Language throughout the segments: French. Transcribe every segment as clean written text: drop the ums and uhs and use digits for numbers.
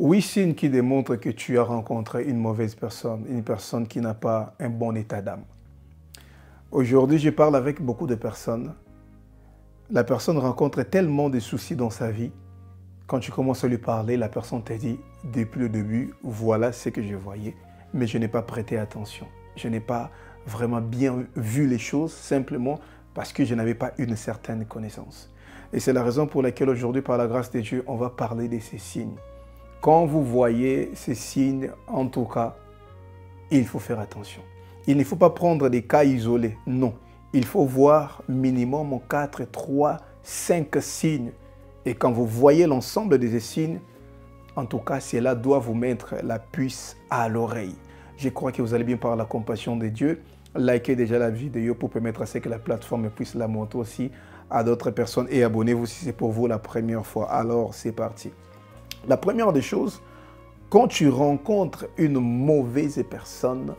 Oui, signe qui démontre que tu as rencontré une mauvaise personne, une personne qui n'a pas un bon état d'âme. Aujourd'hui, je parle avec beaucoup de personnes. La personne rencontre tellement de soucis dans sa vie. Quand tu commences à lui parler, la personne te dit, depuis le début, voilà ce que je voyais, mais je n'ai pas prêté attention. Je n'ai pas vraiment bien vu les choses, simplement parce que je n'avais pas une certaine connaissance. Et c'est la raison pour laquelle aujourd'hui, par la grâce de Dieu, on va parler de ces signes. Quand vous voyez ces signes, en tout cas, il faut faire attention. Il ne faut pas prendre des cas isolés, non. Il faut voir minimum 4, 3, 5 signes. Et quand vous voyez l'ensemble de ces signes, en tout cas, cela doit vous mettre la puce à l'oreille. Je crois que vous allez bien par la compassion de Dieu. Likez déjà la vidéo pour permettre à ce que la plateforme puisse la montrer aussi à d'autres personnes. Et abonnez-vous si c'est pour vous la première fois. Alors, c'est parti. La première des choses, quand tu rencontres une mauvaise personne,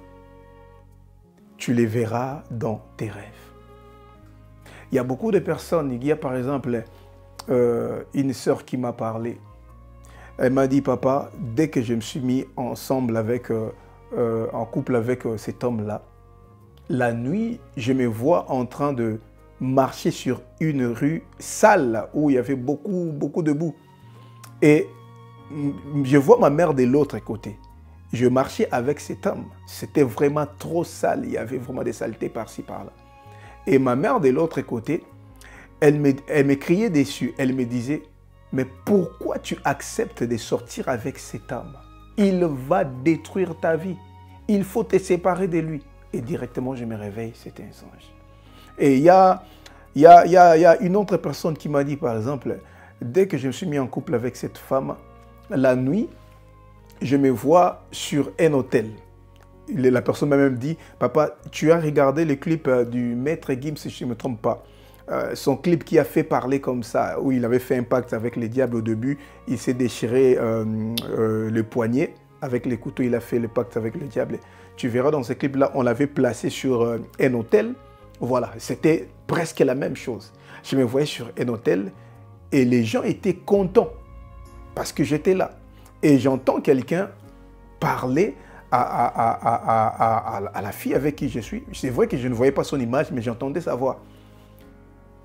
tu les verras dans tes rêves. Il y a beaucoup de personnes, il y a par exemple une sœur qui m'a parlé. Elle m'a dit, papa, dès que je me suis mis ensemble avec, en couple avec cet homme-là, la nuit, je me vois en train de marcher sur une rue sale où il y avait beaucoup de boue. Et je vois ma mère de l'autre côté. Je marchais avec cet homme. C'était vraiment trop sale. Il y avait vraiment des saletés par-ci, par-là. Et ma mère de l'autre côté, elle me criait dessus. Elle me disait, mais pourquoi tu acceptes de sortir avec cet homme? Il va détruire ta vie. Il faut te séparer de lui. Et directement, je me réveille, c'était un songe. Et il y a une autre personne qui m'a dit, par exemple, dès que je me suis mis en couple avec cette femme, la nuit, je me vois sur un hôtel. La personne m'a même dit, papa, tu as regardé le clip du maître Gims, si je ne me trompe pas. Son clip qui a fait parler comme ça, où il avait fait un pacte avec les diables au début, il s'est déchiré le poignet, avec les couteaux, il a fait le pacte avec le diable. Tu verras dans ce clip-là, on l'avait placé sur un hôtel. Voilà, c'était presque la même chose. Je me voyais sur un hôtel et les gens étaient contents parce que j'étais là. Et j'entends quelqu'un parler à la fille avec qui je suis. C'est vrai que je ne voyais pas son image, mais j'entendais sa voix.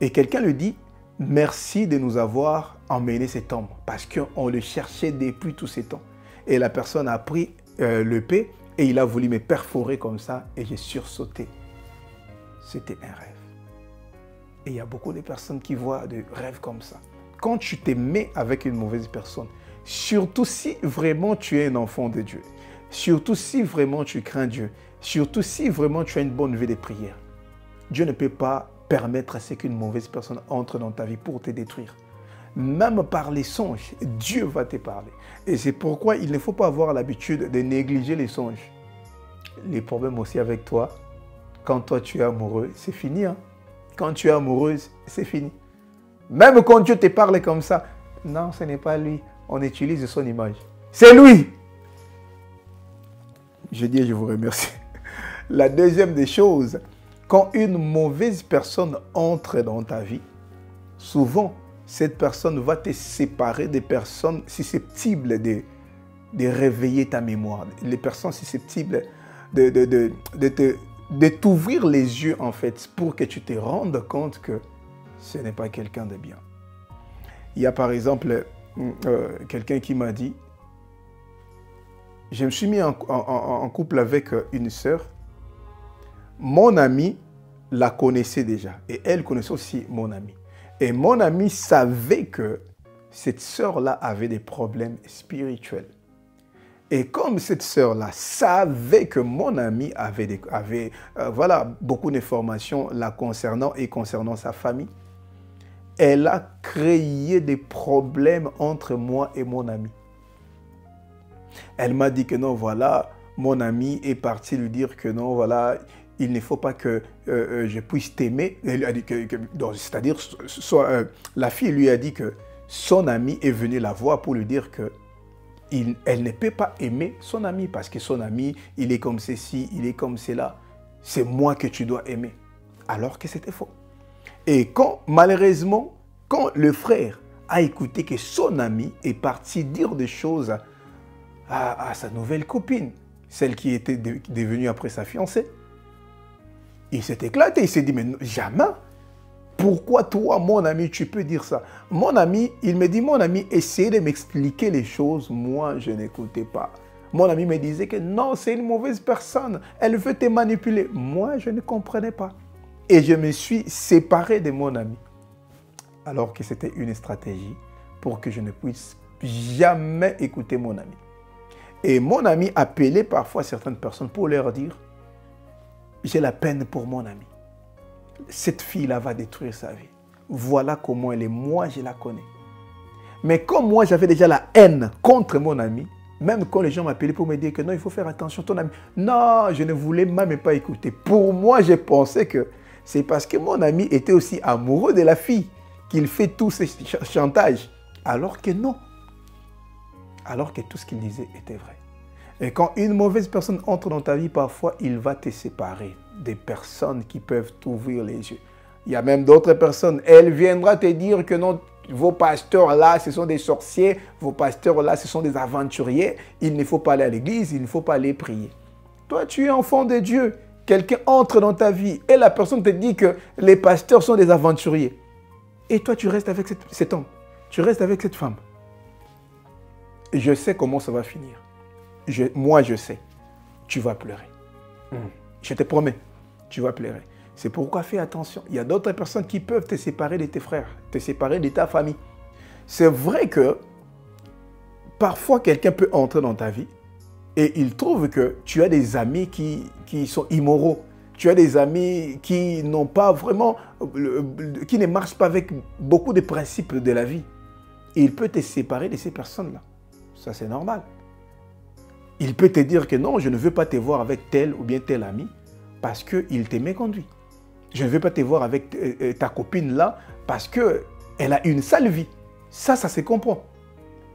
Et quelqu'un lui dit, merci de nous avoir emmené cet homme, parce qu'on le cherchait depuis tout ce temps. Et la personne a pris l'épée et il a voulu me perforer comme ça et j'ai sursauté. C'était un rêve. Et il y a beaucoup de personnes qui voient des rêves comme ça. Quand tu te mets avec une mauvaise personne, surtout si vraiment tu es un enfant de Dieu, surtout si vraiment tu crains Dieu, surtout si vraiment tu as une bonne vie de prière, Dieu ne peut pas permettre à ce qu'une mauvaise personne entre dans ta vie pour te détruire. Même par les songes, Dieu va te parler. Et c'est pourquoi il ne faut pas avoir l'habitude de négliger les songes. Les problèmes aussi avec toi, quand toi tu es amoureux, c'est fini. Hein? Quand tu es amoureuse, c'est fini. Même quand Dieu te parle comme ça, non, ce n'est pas lui. On utilise son image. C'est lui. Je dis et je vous remercie. La deuxième des choses, quand une mauvaise personne entre dans ta vie, souvent, cette personne va te séparer des personnes susceptibles de réveiller ta mémoire. Les personnes susceptibles de t'ouvrir les yeux, en fait, pour que tu te rendes compte que ce n'est pas quelqu'un de bien. Il y a par exemple quelqu'un qui m'a dit, je me suis mis en couple avec une sœur. Mon ami la connaissait déjà et elle connaissait aussi mon ami. Et mon ami savait que cette sœur-là avait des problèmes spirituels. Et comme cette sœur-là savait que mon ami avait voilà, beaucoup d'informations la concernant et concernant sa famille, elle a créé des problèmes entre moi et mon ami. Elle m'a dit que non, voilà, mon ami est parti lui dire que non, voilà, il ne faut pas que je puisse t'aimer. C'est-à-dire, la fille lui a dit que son ami est venu la voir pour lui dire que elle ne peut pas aimer son ami parce que son ami, il est comme ceci, il est comme cela. C'est moi que tu dois aimer. Alors que c'était faux. Et malheureusement, quand le frère a écouté que son ami est parti dire des choses à sa nouvelle copine, celle qui était devenue après sa fiancée. Il s'est éclaté, il s'est dit, mais jamais. Pourquoi toi, mon ami, tu peux dire ça? Mon ami, il me dit, mon ami, essayez de m'expliquer les choses. Moi, je n'écoutais pas. Mon ami me disait que non, c'est une mauvaise personne. Elle veut te manipuler. Moi, je ne comprenais pas. Et je me suis séparé de mon ami. Alors que c'était une stratégie pour que je ne puisse jamais écouter mon ami. Et mon ami appelait parfois certaines personnes pour leur dire, j'ai la peine pour mon ami. Cette fille-là va détruire sa vie. Voilà comment elle est. Moi, je la connais. Mais comme moi, j'avais déjà la haine contre mon ami, même quand les gens m'appelaient pour me dire que non, il faut faire attention, ton ami. Non, je ne voulais même pas écouter. Pour moi, je pensais que c'est parce que mon ami était aussi amoureux de la fille qu'il fait tous ces chantages. Alors que non. Alors que tout ce qu'il disait était vrai. Et quand une mauvaise personne entre dans ta vie, parfois, il va te séparer des personnes qui peuvent t'ouvrir les yeux. Il y a même d'autres personnes. Elle viendra te dire que non, vos pasteurs là, ce sont des sorciers. Vos pasteurs là, ce sont des aventuriers. Il ne faut pas aller à l'église, il ne faut pas aller prier. Toi, tu es enfant de Dieu. Quelqu'un entre dans ta vie et la personne te dit que les pasteurs sont des aventuriers. Et toi, tu restes avec cet homme. Tu restes avec cette femme. Je sais comment ça va finir. Moi, je sais. Tu vas pleurer. Je te promets, tu vas pleurer. C'est pourquoi fais attention. Il y a d'autres personnes qui peuvent te séparer de tes frères, te séparer de ta famille. C'est vrai que parfois, quelqu'un peut entrer dans ta vie et il trouve que tu as des amis qui sont immoraux. Tu as des amis qui n'ont pas vraiment, qui ne marchent pas avec beaucoup de principes de la vie. Et il peut te séparer de ces personnes-là. Ça, c'est normal. Il peut te dire que non, je ne veux pas te voir avec tel ou bien tel ami parce qu'il te méconduit. Je ne veux pas te voir avec ta copine là parce qu'elle a une sale vie. Ça se comprend.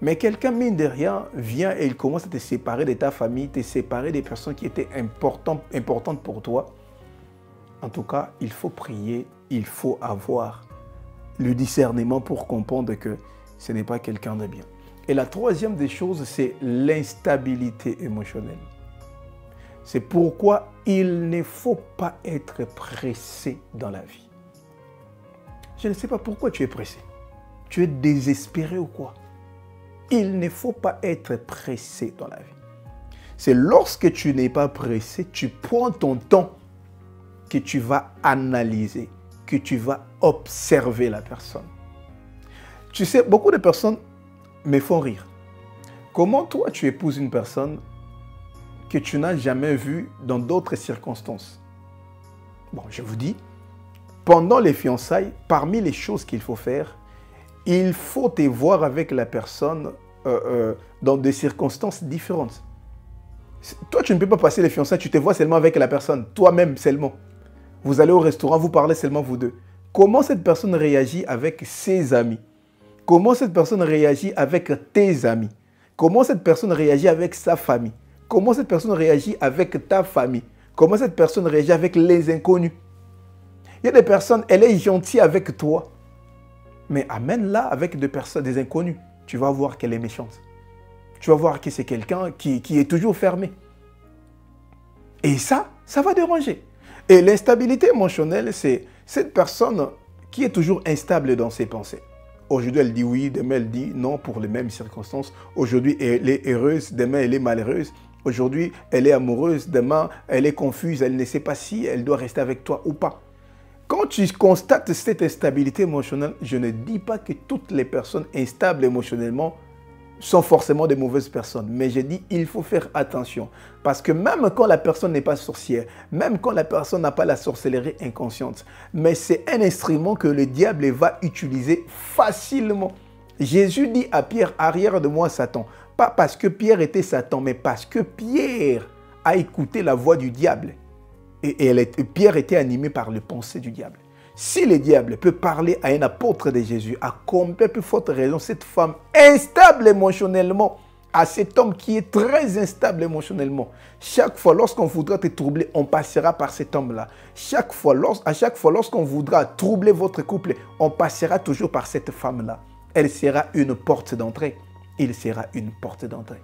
Mais quelqu'un, mine de rien, vient et il commence à te séparer de ta famille, te séparer des personnes qui étaient importantes pour toi. En tout cas, il faut prier, il faut avoir le discernement pour comprendre que ce n'est pas quelqu'un de bien. Et la troisième des choses, c'est l'instabilité émotionnelle. C'est pourquoi il ne faut pas être pressé dans la vie. Je ne sais pas pourquoi tu es pressé. Tu es désespéré ou quoi? Il ne faut pas être pressé dans la vie. C'est lorsque tu n'es pas pressé, tu prends ton temps que tu vas analyser, que tu vas observer la personne. Tu sais, beaucoup de personnes me font rire. Comment toi, tu épouses une personne que tu n'as jamais vue dans d'autres circonstances? Bon, je vous dis, pendant les fiançailles, parmi les choses qu'il faut faire, il faut te voir avec la personne dans des circonstances différentes. Toi, tu ne peux pas passer les fiançailles, tu te vois seulement avec la personne, toi-même seulement. Vous allez au restaurant, vous parlez seulement vous deux. Comment cette personne réagit avec ses amis? Comment cette personne réagit avec tes amis? Comment cette personne réagit avec sa famille? Comment cette personne réagit avec ta famille? Comment cette personne réagit avec les inconnus? Il y a des personnes, elle est gentille avec toi. Mais amène-la avec des inconnus. Tu vas voir qu'elle est méchante. Tu vas voir que c'est quelqu'un qui est toujours fermé. Et ça va déranger. Et l'instabilité émotionnelle, c'est cette personne qui est toujours instable dans ses pensées. Aujourd'hui, elle dit oui, demain, elle dit non pour les mêmes circonstances. Aujourd'hui, elle est heureuse, demain, elle est malheureuse. Aujourd'hui, elle est amoureuse, demain, elle est confuse, elle ne sait pas si elle doit rester avec toi ou pas. Quand tu constates cette instabilité émotionnelle, je ne dis pas que toutes les personnes instables émotionnellement sont forcément de mauvaises personnes. Mais je dis il faut faire attention. Parce que même quand la personne n'est pas sorcière, même quand la personne n'a pas la sorcellerie inconsciente, mais c'est un instrument que le diable va utiliser facilement. Jésus dit à Pierre, arrière de moi Satan. Pas parce que Pierre était Satan, mais parce que Pierre a écouté la voix du diable. Et Pierre était animé par les pensées du diable. Si le diable peut parler à un apôtre de Jésus, à combien plus forte raison cette femme instable émotionnellement, à cet homme qui est très instable émotionnellement. Chaque fois, lorsqu'on voudra te troubler, on passera par cet homme-là. À chaque fois, lorsqu'on voudra troubler votre couple, on passera toujours par cette femme-là. Elle sera une porte d'entrée. Il sera une porte d'entrée.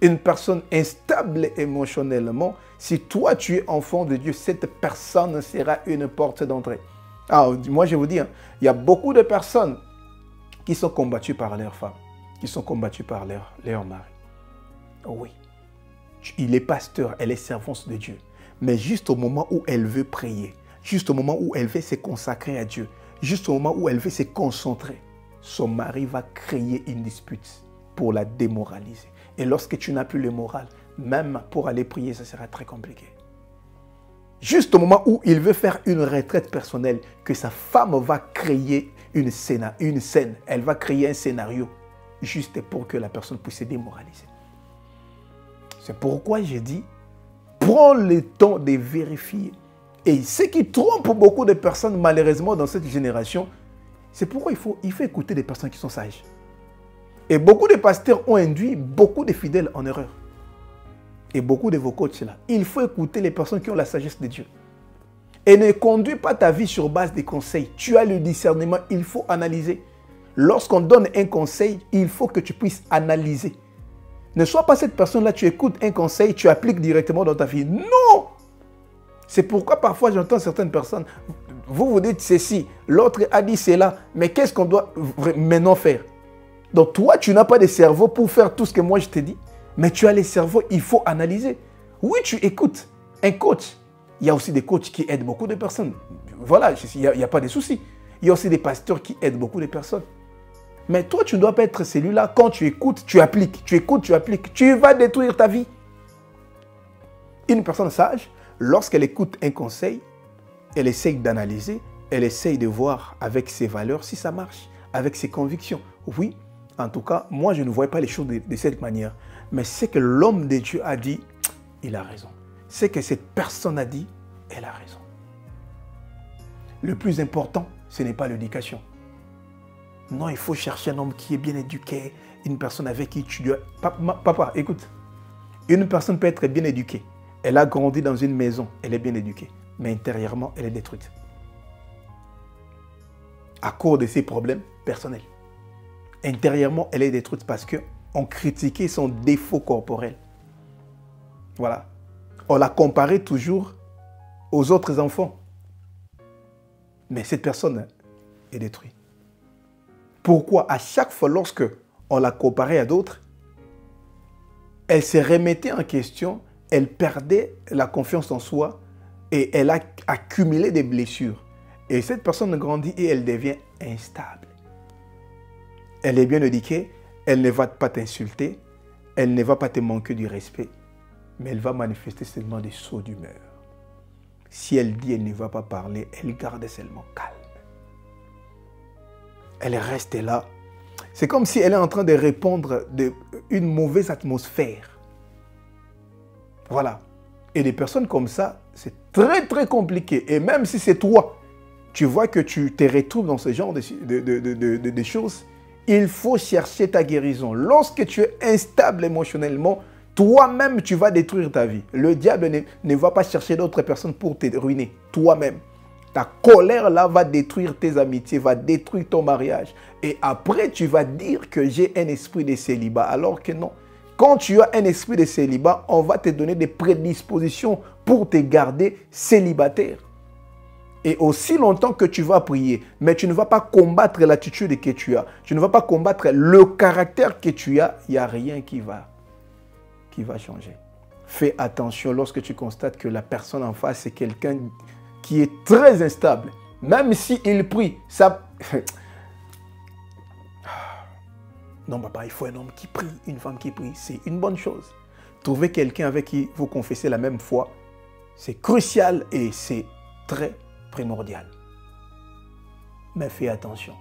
Une personne instable émotionnellement, si toi tu es enfant de Dieu, cette personne sera une porte d'entrée. Alors, moi je vous dis, hein, il y a beaucoup de personnes qui sont combattues par leurs femmes, qui sont combattues par leur mari. Oui, il est pasteur, elle est servante de Dieu. Mais juste au moment où elle veut prier, juste au moment où elle veut se consacrer à Dieu, juste au moment où elle veut se concentrer, son mari va créer une dispute pour la démoraliser. Et lorsque tu n'as plus le moral, même pour aller prier, ça sera très compliqué. Juste au moment où il veut faire une retraite personnelle, que sa femme va créer une scène, elle va créer un scénario, juste pour que la personne puisse se démoraliser. C'est pourquoi j'ai dit, prends le temps de vérifier. Et ce qui trompe beaucoup de personnes, malheureusement, dans cette génération, c'est pourquoi il faut écouter des personnes qui sont sages. Et beaucoup de pasteurs ont induit beaucoup de fidèles en erreur. Et beaucoup de vos coachs là. Il faut écouter les personnes qui ont la sagesse de Dieu. Et ne conduis pas ta vie sur base des conseils. Tu as le discernement, il faut analyser. Lorsqu'on donne un conseil, il faut que tu puisses analyser. Ne sois pas cette personne-là, tu écoutes un conseil, tu appliques directement dans ta vie. Non! C'est pourquoi parfois j'entends certaines personnes, vous dites ceci, l'autre a dit cela, mais qu'est-ce qu'on doit maintenant faire? Donc toi, tu n'as pas de cerveau pour faire tout ce que moi je te dis, mais tu as les cerveaux, il faut analyser. Oui, tu écoutes un coach. Il y a aussi des coachs qui aident beaucoup de personnes. Voilà, il n'y a pas de souci. Il y a aussi des pasteurs qui aident beaucoup de personnes. Mais toi, tu ne dois pas être celui-là. Quand tu écoutes, tu appliques. Tu écoutes, tu appliques. Tu vas détruire ta vie. Une personne sage, lorsqu'elle écoute un conseil, elle essaye d'analyser, elle essaye de voir avec ses valeurs si ça marche, avec ses convictions. Oui, en tout cas, moi, je ne vois pas les choses de cette manière. Mais ce que l'homme de Dieu a dit, il a raison. Ce que cette personne a dit, elle a raison. Le plus important, ce n'est pas l'éducation. Non, il faut chercher un homme qui est bien éduqué, une personne avec qui tu dois... Papa, écoute. Une personne peut être bien éduquée. Elle a grandi dans une maison, elle est bien éduquée. Mais intérieurement, elle est détruite. À cause de ses problèmes personnels. Intérieurement, elle est détruite parce qu'on critiquait son défaut corporel. Voilà. On la comparait toujours aux autres enfants. Mais cette personne est détruite. Pourquoi? À chaque fois, lorsque on la comparait à d'autres, elle se remettait en question, elle perdait la confiance en soi et elle a accumulé des blessures. Et cette personne grandit et elle devient instable. Elle est bien éduquée, elle ne va pas t'insulter, elle ne va pas te manquer du respect, mais elle va manifester seulement des sauts d'humeur. Si elle dit elle ne va pas parler, elle garde seulement calme. Elle reste là. C'est comme si elle est en train de répondre d'une mauvaise atmosphère. Voilà. Et des personnes comme ça, c'est très très compliqué. Et même si c'est toi, tu vois que tu te retrouves dans ce genre de choses, il faut chercher ta guérison. Lorsque tu es instable émotionnellement, toi-même, tu vas détruire ta vie. Le diable ne va pas chercher d'autres personnes pour te ruiner. Toi-même. Ta colère là va détruire tes amitiés, va détruire ton mariage. Et après, tu vas dire que j'ai un esprit de célibat. Alors que non. Quand tu as un esprit de célibat, on va te donner des prédispositions pour te garder célibataire. Et aussi longtemps que tu vas prier, mais tu ne vas pas combattre l'attitude que tu as. Tu ne vas pas combattre le caractère que tu as. Il n'y a rien qui va changer. Fais attention lorsque tu constates que la personne en face est quelqu'un qui est très instable. Même s'il prie, ça... Non, papa, il faut un homme qui prie, une femme qui prie. C'est une bonne chose. Trouver quelqu'un avec qui vous confessez la même foi, c'est crucial et c'est très primordial. Mais fais attention.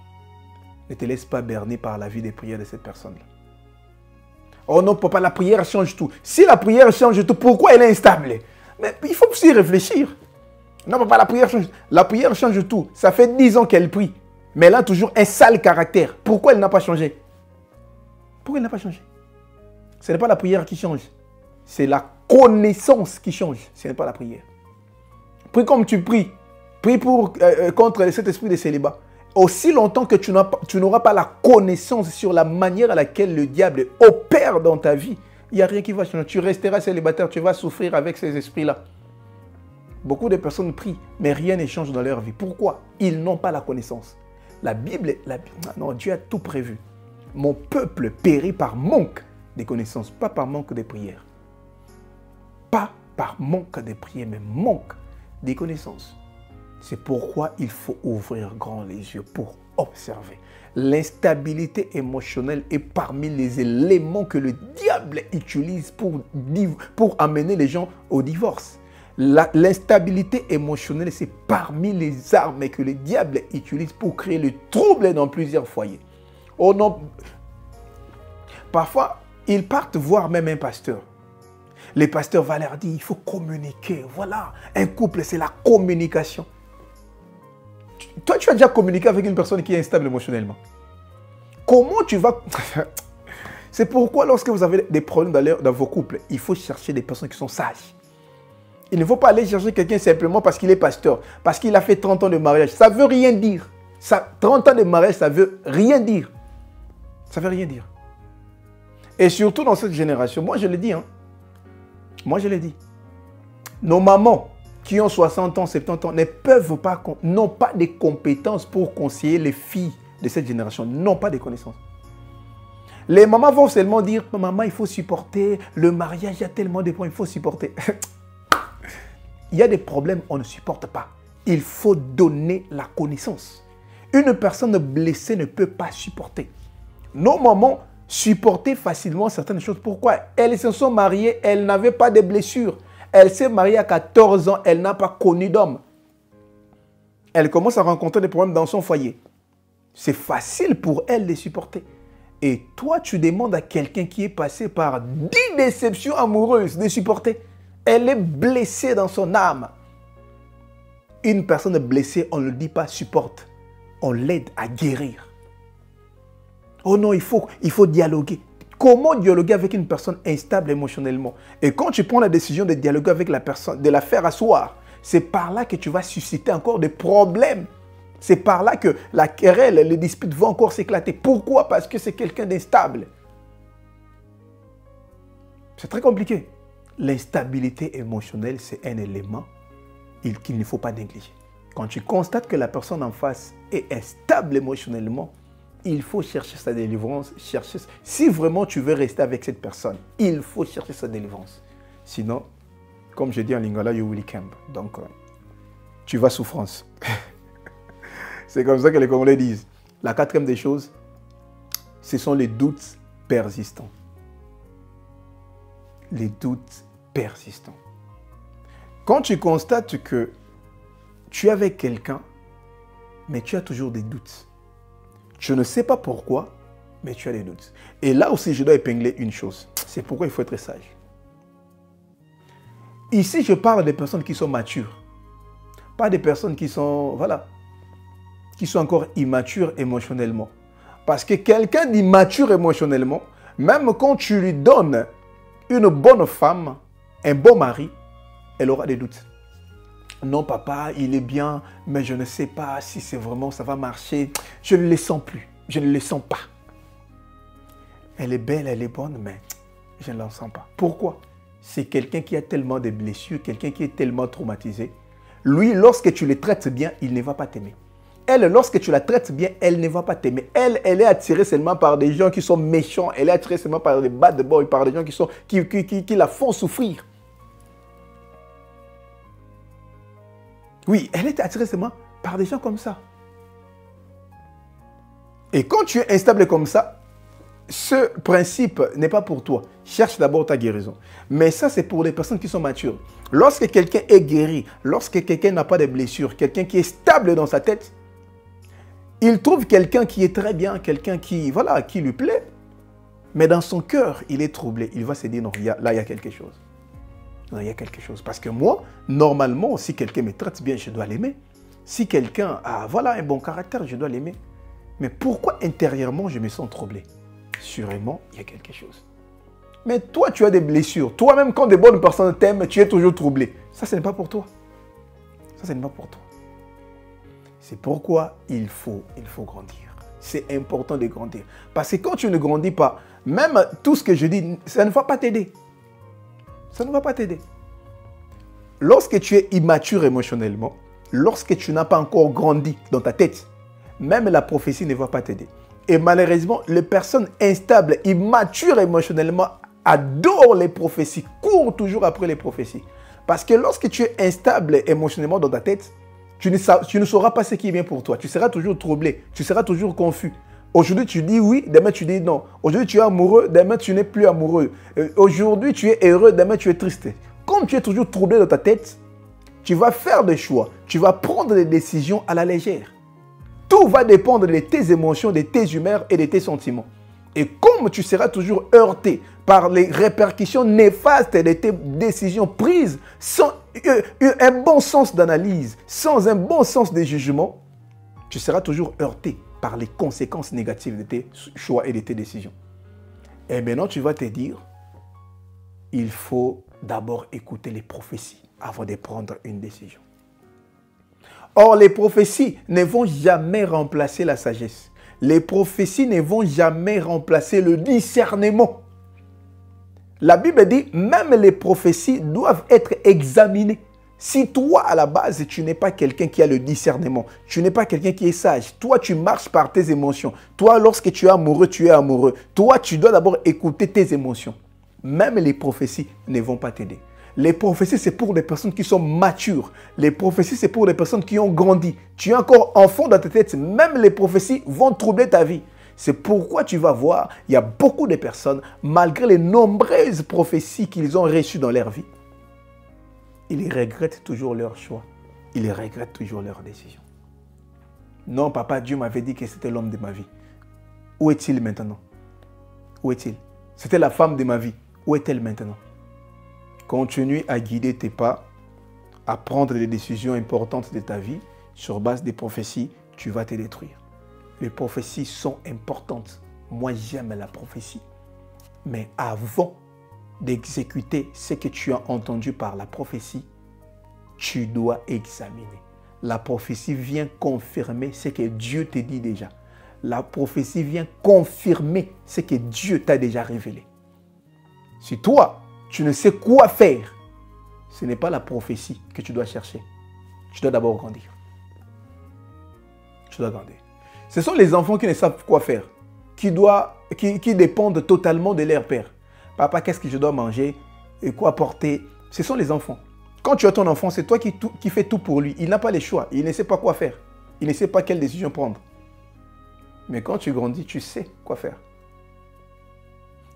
Ne te laisse pas berner par la vie des prières de cette personne-là. Oh non, papa, la prière change tout. Si la prière change tout, pourquoi elle est instable? Mais il faut aussi réfléchir. Non, papa, la prière change tout. Ça fait 10 ans qu'elle prie. Mais elle a toujours un sale caractère. Pourquoi elle n'a pas changé? Pourquoi elle n'a pas changé? Ce n'est pas la prière qui change. C'est la connaissance qui change. Ce n'est pas la prière. Prie comme tu pries. Prie contre cet esprit de célibat. Aussi longtemps que tu n'auras pas la connaissance sur la manière à laquelle le diable opère dans ta vie, il n'y a rien qui va changer. Tu resteras célibataire, tu vas souffrir avec ces esprits-là. Beaucoup de personnes prient, mais rien ne change dans leur vie. Pourquoi? Ils n'ont pas la connaissance. La Bible, non, Dieu a tout prévu. Mon peuple périt par manque de connaissances, pas par manque de prières. Pas par manque de prières, mais manque de connaissances. C'est pourquoi il faut ouvrir grand les yeux pour observer. L'instabilité émotionnelle est parmi les éléments que le diable utilise pour amener les gens au divorce. L'instabilité émotionnelle, c'est parmi les armes que le diable utilise pour créer le trouble dans plusieurs foyers. Oh non. Parfois, ils partent voir même un pasteur. Le pasteur va leur dire, il faut communiquer. Voilà, un couple, c'est la communication. Toi, tu as déjà communiqué avec une personne qui est instable émotionnellement. Comment tu vas... C'est pourquoi lorsque vous avez des problèmes dans vos couples, il faut chercher des personnes qui sont sages. Il ne faut pas aller chercher quelqu'un simplement parce qu'il est pasteur, parce qu'il a fait 30 ans de mariage. Ça ne veut rien dire. 30 ans de mariage, ça ne veut rien dire. Ça ne veut rien dire. Et surtout dans cette génération, moi je le dis, moi je le dis. Nos mamans qui ont 60 ans, 70 ans, n'ont pas de compétences pour conseiller les filles de cette génération, n'ont pas de connaissances. Les mamans vont seulement dire, maman, il faut supporter, le mariage, il y a tellement de points, il faut supporter. Il y a des problèmes, on ne supporte pas. Il faut donner la connaissance. Une personne blessée ne peut pas supporter. Nos mamans supportaient facilement certaines choses. Pourquoi? Elles se sont mariées, elles n'avaient pas de blessures. Elle s'est mariée à 14 ans, elle n'a pas connu d'homme. Elle commence à rencontrer des problèmes dans son foyer. C'est facile pour elle de supporter. Et toi, tu demandes à quelqu'un qui est passé par 10 déceptions amoureuses de supporter. Elle est blessée dans son âme. Une personne blessée, on ne le dit pas supporte. On l'aide à guérir. Oh non, il faut dialoguer. Comment dialoguer avec une personne instable émotionnellement? Et quand tu prends la décision de dialoguer avec la personne, de la faire asseoir, c'est par là que tu vas susciter encore des problèmes. C'est par là que la querelle, les disputes vont encore s'éclater. Pourquoi? Parce que c'est quelqu'un d'instable. C'est très compliqué. L'instabilité émotionnelle, c'est un élément qu'il ne faut pas négliger. Quand tu constates que la personne en face est instable émotionnellement, il faut chercher sa délivrance. Si vraiment tu veux rester avec cette personne, il faut chercher sa délivrance. Sinon, comme je dis en lingala, you will camp. Donc, tu vas souffrance. C'est comme ça que les Congolais disent. La quatrième des choses, ce sont les doutes persistants. Les doutes persistants. Quand tu constates que tu es avec quelqu'un, mais tu as toujours des doutes. Je ne sais pas pourquoi, mais tu as des doutes. Et là aussi, je dois épingler une chose. C'est pourquoi il faut être sage. Ici, je parle des personnes qui sont matures. Pas des personnes qui sont, voilà, qui sont encore immatures émotionnellement. Parce que quelqu'un d'immature émotionnellement, même quand tu lui donnes une bonne femme, un bon mari, elle aura des doutes. Non, papa, il est bien, mais je ne sais pas si c'est vraiment, ça va marcher. Je ne le sens plus. Je ne le sens pas. Elle est belle, elle est bonne, mais je ne la sens pas. Pourquoi? C'est quelqu'un qui a tellement de blessures, quelqu'un qui est tellement traumatisé. Lui, lorsque tu le traites bien, il ne va pas t'aimer. Elle, lorsque tu la traites bien, elle ne va pas t'aimer. Elle est attirée seulement par des gens qui sont méchants. Elle est attirée seulement par des bad boys, par des gens qui la font souffrir. Oui, elle est attirée seulement par des gens comme ça. Et quand tu es instable comme ça, ce principe n'est pas pour toi. Cherche d'abord ta guérison. Mais ça, c'est pour les personnes qui sont matures. Lorsque quelqu'un est guéri, lorsque quelqu'un n'a pas de blessures, quelqu'un qui est stable dans sa tête, il trouve quelqu'un qui est très bien, quelqu'un qui, voilà, qui lui plaît. Mais dans son cœur, il est troublé. Il va se dire, non, là, il y a quelque chose. Non, il y a quelque chose. Parce que moi, normalement, si quelqu'un me traite bien, je dois l'aimer. Si quelqu'un a, voilà, un bon caractère, je dois l'aimer. Mais pourquoi intérieurement, je me sens troublé? Sûrement, il y a quelque chose. Mais toi, tu as des blessures. Toi-même, quand des bonnes personnes t'aiment, tu es toujours troublé. Ça, ce n'est pas pour toi. Ça, ce n'est pas pour toi. C'est pourquoi il faut grandir. C'est important de grandir. Parce que quand tu ne grandis pas, même tout ce que je dis, ça ne va pas t'aider. Ça ne va pas t'aider. Lorsque tu es immature émotionnellement, lorsque tu n'as pas encore grandi dans ta tête, même la prophétie ne va pas t'aider. Et malheureusement, les personnes instables, immatures émotionnellement, adorent les prophéties, courent toujours après les prophéties. Parce que lorsque tu es instable émotionnellement dans ta tête, tu ne sauras pas ce qui est bien pour toi. Tu seras toujours troublé, tu seras toujours confus. Aujourd'hui, tu dis oui, demain tu dis non. Aujourd'hui, tu es amoureux, demain tu n'es plus amoureux. Aujourd'hui, tu es heureux, demain tu es triste. Comme tu es toujours troublé dans ta tête, tu vas faire des choix, tu vas prendre des décisions à la légère. Tout va dépendre de tes émotions, de tes humeurs et de tes sentiments. Et comme tu seras toujours heurté par les répercussions néfastes de tes décisions prises sans un bon sens d'analyse, sans un bon sens de jugement, tu seras toujours heurté par les conséquences négatives de tes choix et de tes décisions. Et maintenant, tu vas te dire, il faut d'abord écouter les prophéties avant de prendre une décision. Or, les prophéties ne vont jamais remplacer la sagesse. Les prophéties ne vont jamais remplacer le discernement. La Bible dit, même les prophéties doivent être examinées. Si toi, à la base, tu n'es pas quelqu'un qui a le discernement, tu n'es pas quelqu'un qui est sage, toi, tu marches par tes émotions. Toi, lorsque tu es amoureux, tu es amoureux. Toi, tu dois d'abord écouter tes émotions. Même les prophéties ne vont pas t'aider. Les prophéties, c'est pour les personnes qui sont matures. Les prophéties, c'est pour les personnes qui ont grandi. Tu es encore enfant dans ta tête. Même les prophéties vont troubler ta vie. C'est pourquoi tu vas voir, il y a beaucoup de personnes, malgré les nombreuses prophéties qu'ils ont reçues dans leur vie, ils regrettent toujours leur choix. Ils regrettent toujours leur décision. Non, papa, Dieu m'avait dit que c'était l'homme de ma vie. Où est-il maintenant? Où est-il? C'était la femme de ma vie. Où est-elle maintenant? Continue à guider tes pas, à prendre des décisions importantes de ta vie. Sur base des prophéties, tu vas te détruire. Les prophéties sont importantes. Moi, j'aime la prophétie. Mais avant d'exécuter ce que tu as entendu par la prophétie, tu dois examiner. La prophétie vient confirmer ce que Dieu te dit déjà. La prophétie vient confirmer ce que Dieu t'a déjà révélé. Si toi, tu ne sais quoi faire, ce n'est pas la prophétie que tu dois chercher. Tu dois d'abord grandir. Tu dois grandir. Ce sont les enfants qui ne savent quoi faire, qui dépendent totalement de leur père. Papa, qu'est-ce que je dois manger et quoi porter? Ce sont les enfants. Quand tu as ton enfant, c'est toi qui fais tout pour lui. Il n'a pas les choix. Il ne sait pas quoi faire. Il ne sait pas quelle décision prendre. Mais quand tu grandis, tu sais quoi faire.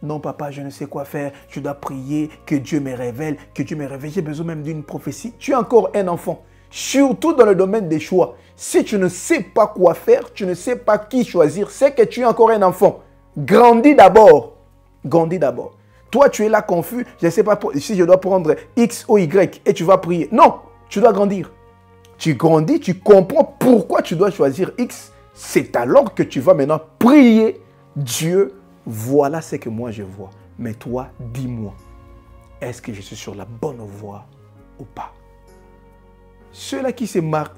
Non, papa, je ne sais quoi faire. Je dois prier, que Dieu me révèle, que Dieu me révèle. J'ai besoin même d'une prophétie. Tu es encore un enfant. Surtout dans le domaine des choix. Si tu ne sais pas quoi faire, tu ne sais pas qui choisir, c'est que tu es encore un enfant. Grandis d'abord. Grandis d'abord. Toi, tu es là confus. Je ne sais pas si je dois prendre X ou Y et tu vas prier. Non, tu dois grandir. Tu grandis, tu comprends pourquoi tu dois choisir X. C'est alors que tu vas maintenant prier. Dieu, voilà ce que moi je vois. Mais toi, dis-moi, est-ce que je suis sur la bonne voie ou pas? Ceux-là qui se marquent,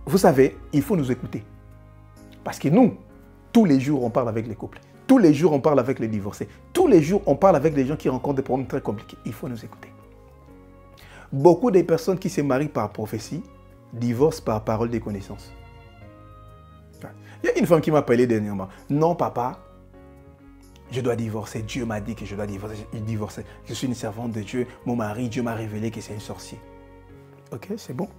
vous savez, il faut nous écouter. Parce que nous, tous les jours, on parle avec les couples. Tous les jours, on parle avec les divorcés. Tous les jours, on parle avec les gens qui rencontrent des problèmes très compliqués. Il faut nous écouter. Beaucoup de personnes qui se marient par prophétie divorcent par parole de connaissance. Il y a une femme qui m'a parlé dernièrement. Non, papa, je dois divorcer. Dieu m'a dit que je dois divorcer. Je suis une servante de Dieu. Mon mari, Dieu m'a révélé que c'est un sorcier. Ok, c'est bon.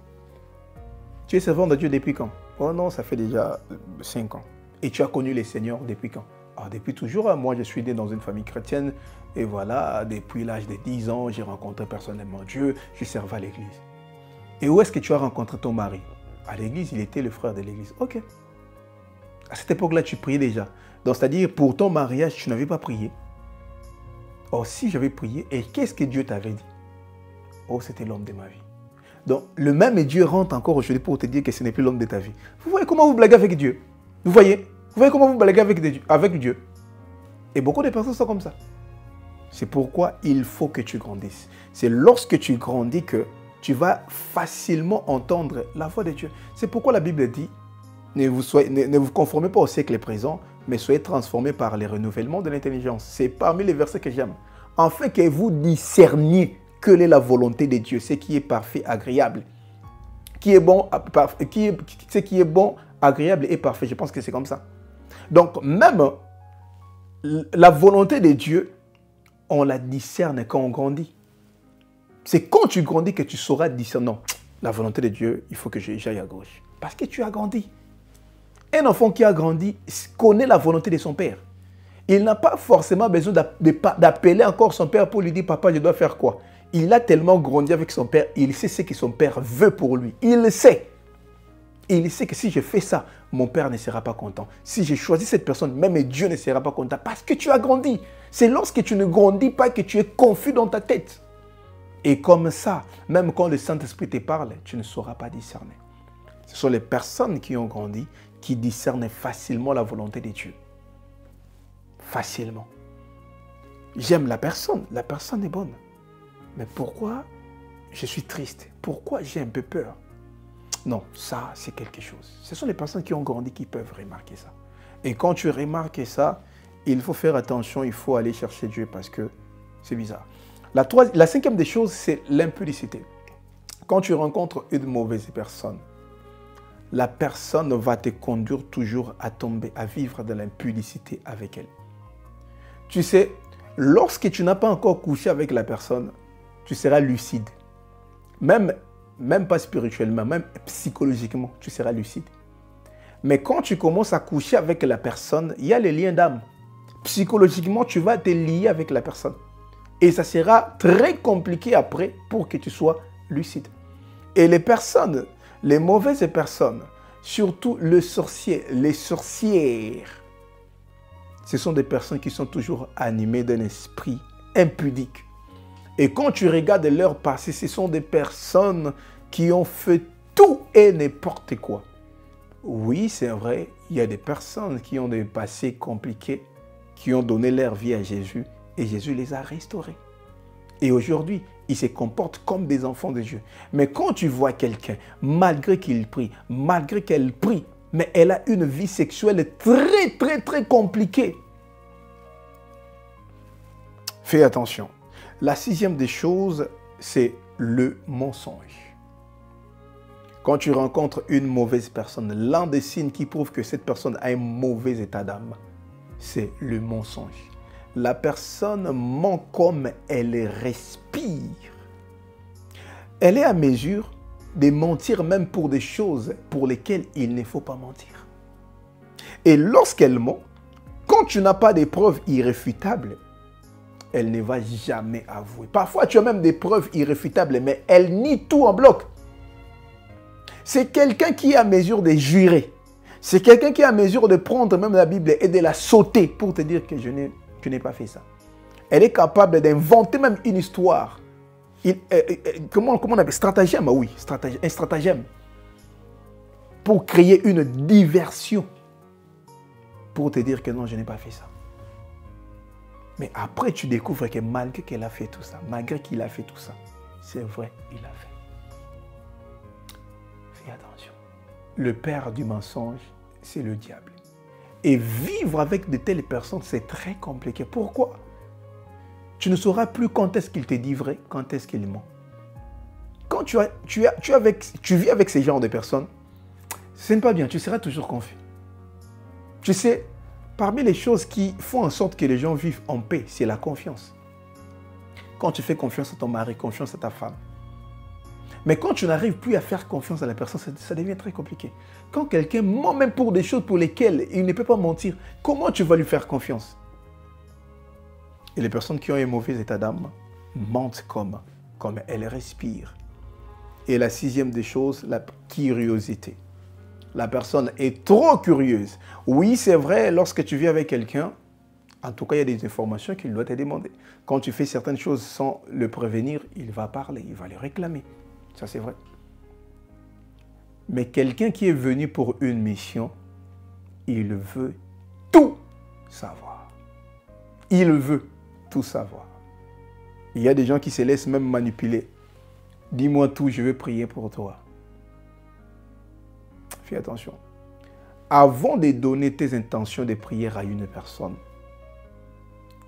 Tu es servante de Dieu depuis quand? Oh non, ça fait déjà 5 ans. Et tu as connu les seigneurs depuis quand? Alors, depuis toujours, moi je suis né dans une famille chrétienne. Et voilà, depuis l'âge de 10 ans, j'ai rencontré personnellement Dieu. Je servais à l'église. Et où est-ce que tu as rencontré ton mari? À l'église, il était le frère de l'église. Ok. À cette époque-là, tu priais déjà. Donc, c'est-à-dire, pour ton mariage, tu n'avais pas prié. Oh, si j'avais prié, et qu'est-ce que Dieu t'avait dit? Oh, c'était l'homme de ma vie. Donc, le même Dieu rentre encore aujourd'hui pour te dire que ce n'est plus l'homme de ta vie. Vous voyez comment vous blaguez avec Dieu? Vous voyez comment vous blaguez avec Dieu? Et beaucoup de personnes sont comme ça. C'est pourquoi il faut que tu grandisses. C'est lorsque tu grandis que tu vas facilement entendre la voix de Dieu. C'est pourquoi la Bible dit, Ne vous conformez pas au siècle présent, mais soyez transformés par les renouvellements de l'intelligence. C'est parmi les versets que j'aime. Afin que vous discerniez quelle est la volonté de Dieu, ce qui est parfait, agréable. Ce qui est bon, agréable et parfait. Je pense que c'est comme ça. Donc, même la volonté de Dieu, on la discerne quand on grandit. C'est quand tu grandis que tu sauras discerner. Non, la volonté de Dieu, il faut que j'aille à gauche. Parce que tu as grandi. Un enfant qui a grandi connaît la volonté de son père. Il n'a pas forcément besoin d'appeler encore son père pour lui dire « Papa, je dois faire quoi ?» Il a tellement grandi avec son père, il sait ce que son père veut pour lui. Il le sait. Il sait que si je fais ça, mon père ne sera pas content. Si je choisis cette personne, même Dieu ne sera pas content parce que tu as grandi. C'est lorsque tu ne grandis pas que tu es confus dans ta tête. Et comme ça, même quand le Saint-Esprit te parle, tu ne sauras pas discerner. Ce sont les personnes qui ont grandi qui discernent facilement la volonté de Dieu. Facilement. J'aime la personne est bonne. Mais pourquoi je suis triste? Pourquoi j'ai un peu peur? Non, ça, c'est quelque chose. Ce sont les personnes qui ont grandi qui peuvent remarquer ça. Et quand tu remarques ça, il faut faire attention, il faut aller chercher Dieu parce que c'est bizarre. La cinquième des choses, c'est l'impudicité. Quand tu rencontres une mauvaise personne, la personne va te conduire toujours à tomber, à vivre dans l'impudicité avec elle. Tu sais, lorsque tu n'as pas encore couché avec la personne, tu seras lucide. Même pas spirituellement, même psychologiquement, tu seras lucide. Mais quand tu commences à coucher avec la personne, il y a les liens d'âme. Psychologiquement, tu vas te lier avec la personne. Et ça sera très compliqué après pour que tu sois lucide. Et les personnes, les mauvaises personnes, surtout les sorcières, ce sont des personnes qui sont toujours animées d'un esprit impudique. Et quand tu regardes leur passé, ce sont des personnes qui ont fait tout et n'importe quoi. Oui, c'est vrai, il y a des personnes qui ont des passés compliqués, qui ont donné leur vie à Jésus et Jésus les a restaurés. Et aujourd'hui, ils se comportent comme des enfants de Dieu. Mais quand tu vois quelqu'un, malgré qu'il prie, malgré qu'elle prie, mais elle a une vie sexuelle très compliquée. Fais attention. La sixième des choses, c'est le mensonge. Quand tu rencontres une mauvaise personne, l'un des signes qui prouve que cette personne a un mauvais état d'âme, c'est le mensonge. La personne ment comme elle respire. Elle est à mesure de mentir même pour des choses pour lesquelles il ne faut pas mentir. Et lorsqu'elle ment, quand tu n'as pas de preuves irréfutables, elle ne va jamais avouer. Parfois, tu as même des preuves irréfutables, mais elle nie tout en bloc. C'est quelqu'un qui est à mesure de jurer. C'est quelqu'un qui est à mesure de prendre même la Bible et de la sauter pour te dire que je n'ai pas fait ça. Elle est capable d'inventer même une histoire. Comment on appelle? Stratagème, oui, un stratagème. Pour créer une diversion. Pour te dire que non, je n'ai pas fait ça. Mais après, tu découvres que malgré qu'elle a fait tout ça, malgré qu'il a fait tout ça, c'est vrai, il a fait. Fais attention. Le père du mensonge, c'est le diable. Et vivre avec de telles personnes, c'est très compliqué. Pourquoi? Tu ne sauras plus quand est-ce qu'il te dit vrai, quand est-ce qu'il ment. Quand tu vis avec ces genres de personnes, ce n'est pas bien, tu seras toujours confus. Tu sais, parmi les choses qui font en sorte que les gens vivent en paix, c'est la confiance. Quand tu fais confiance à ton mari, confiance à ta femme. Mais quand tu n'arrives plus à faire confiance à la personne, ça devient très compliqué. Quand quelqu'un ment même pour des choses pour lesquelles il ne peut pas mentir, comment tu vas lui faire confiance? Et les personnes qui ont un mauvais état d'âme mentent comme elles respirent. Et la sixième des choses, la curiosité. La personne est trop curieuse. Oui, c'est vrai, lorsque tu vis avec quelqu'un, en tout cas, il y a des informations qu'il doit te demander. Quand tu fais certaines choses sans le prévenir, il va parler, il va les réclamer. Ça, c'est vrai. Mais quelqu'un qui est venu pour une mission, il veut tout savoir. Il veut tout savoir. Il y a des gens qui se laissent même manipuler. Dis-moi tout, je vais prier pour toi. Fais attention. avant de donner tes intentions de prière à une personne,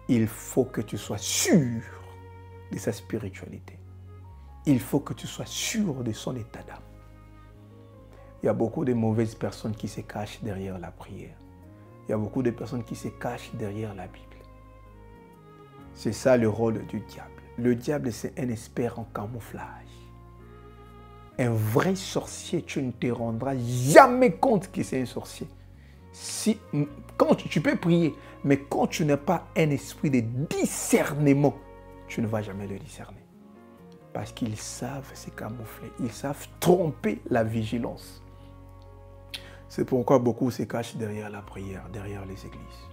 il faut que tu sois sûr de sa spiritualité. Il faut que tu sois sûr de son état d'âme. Il y a beaucoup de mauvaises personnes qui se cachent derrière la prière. Il y a beaucoup de personnes qui se cachent derrière la Bible. C'est ça le rôle du diable. Le diable, c'est un expert en camouflage. Un vrai sorcier, tu ne te rendras jamais compte que c'est un sorcier. Quand tu peux prier, mais quand tu n'as pas un esprit de discernement, tu ne vas jamais le discerner. Parce qu'ils savent se camoufler, ils savent tromper la vigilance. C'est pourquoi beaucoup se cachent derrière la prière, derrière les églises.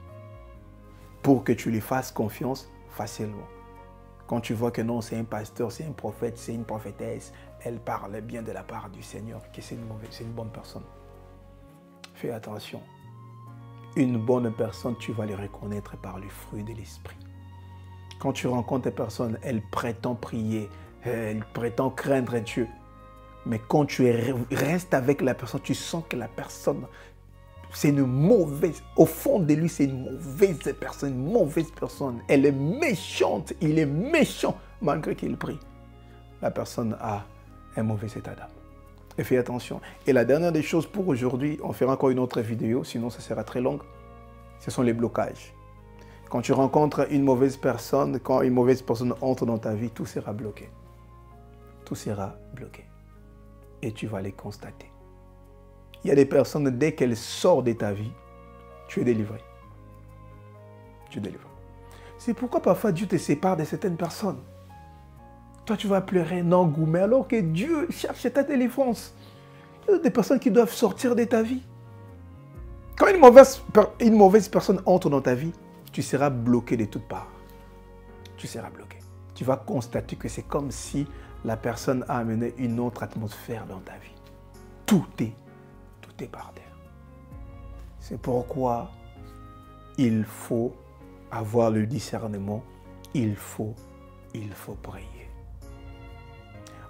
Pour que tu les fasses confiance facilement. Quand tu vois que non, c'est un pasteur, c'est un prophète, c'est une prophétesse, elle parle bien de la part du Seigneur, que c'est une bonne personne. Fais attention. Une bonne personne, tu vas les reconnaître par le fruit de l'esprit. Quand tu rencontres des personnes, elles prétendent prier, elles prétendent craindre Dieu. Mais quand tu restes avec la personne, tu sens que la personne, c'est une mauvaise, au fond de lui, c'est une mauvaise personne. Elle est méchante, il est méchant, malgré qu'il prie. La personne a un mauvais état d'âme. Et fais attention. Et la dernière des choses pour aujourd'hui, on fera encore une autre vidéo, sinon ça sera très long, ce sont les blocages. Quand tu rencontres une mauvaise personne, quand une mauvaise personne entre dans ta vie, tout sera bloqué. Tout sera bloqué. Et tu vas les constater. Il y a des personnes, dès qu'elles sortent de ta vie, tu es délivré. Tu es délivré. C'est pourquoi parfois Dieu te sépare de certaines personnes. Toi, tu vas pleurer un engouement alors que Dieu cherche ta délivrance. Il y a des personnes qui doivent sortir de ta vie. Quand une mauvaise personne entre dans ta vie, tu seras bloqué de toutes parts. Tu seras bloqué. Tu vas constater que c'est comme si la personne a amené une autre atmosphère dans ta vie. Tout est par terre. C'est pourquoi il faut avoir le discernement. Il faut prier.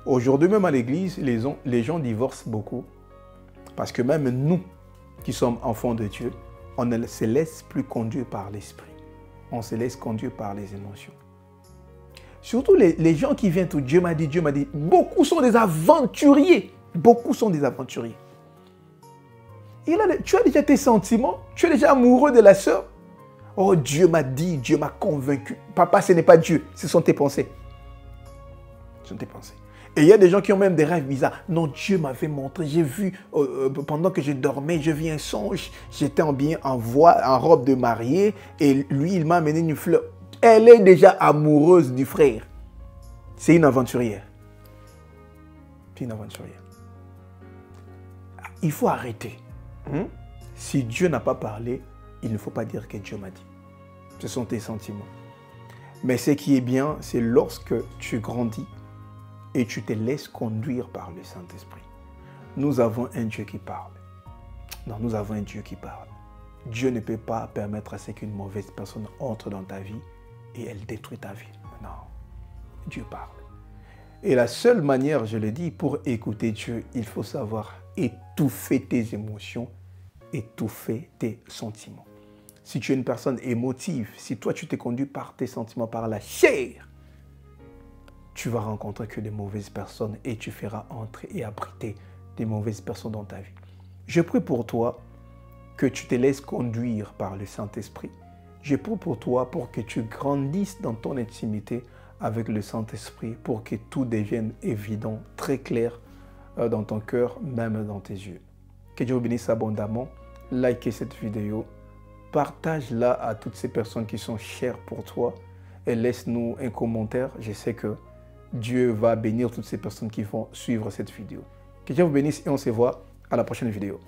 Aujourd'hui, même à l'église, les gens divorcent beaucoup. Parce que même nous, qui sommes enfants de Dieu, on ne se laisse plus conduire par l'esprit. On se laisse conduire par les émotions. Surtout les gens qui viennent où Dieu m'a dit, beaucoup sont des aventuriers. Beaucoup sont des aventuriers. Tu as déjà tes sentiments, tu es déjà amoureux de la sœur. Oh, Dieu m'a dit, Dieu m'a convaincu. Papa, ce n'est pas Dieu, ce sont tes pensées. Ce sont tes pensées. Et il y a des gens qui ont même des rêves bizarres. Non, Dieu m'avait montré, j'ai vu, pendant que je dormais, je vis un songe, j'étais en robe de mariée, et lui, il m'a amené une fleur. Elle est déjà amoureuse du frère. C'est une aventurière. C'est une aventurière. Il faut arrêter. Si Dieu n'a pas parlé, il ne faut pas dire que Dieu m'a dit. Ce sont tes sentiments. Mais ce qui est bien, c'est lorsque tu grandis et tu te laisses conduire par le Saint-Esprit. Nous avons un Dieu qui parle. Non, nous avons un Dieu qui parle. Dieu ne peut pas permettre à ce qu'une mauvaise personne entre dans ta vie et elle détruit ta vie. Non, Dieu parle. Et la seule manière, je le dis, pour écouter Dieu, il faut savoir étouffer tes émotions, étouffer tes sentiments. Si tu es une personne émotive, si toi tu t'es conduit par tes sentiments, par la chair, tu vas rencontrer que des mauvaises personnes et tu feras entrer et abriter des mauvaises personnes dans ta vie. Je prie pour toi que tu te laisses conduire par le Saint-Esprit. Je prie pour toi pour que tu grandisses dans ton intimité avec le Saint-Esprit, pour que tout devienne évident, très clair dans ton cœur, même dans tes yeux. Que Dieu vous bénisse abondamment. Likez cette vidéo. Partage-la à toutes ces personnes qui sont chères pour toi. Et laisse-nous un commentaire. Je sais que Dieu va bénir toutes ces personnes qui vont suivre cette vidéo. Que Dieu vous bénisse et on se voit à la prochaine vidéo.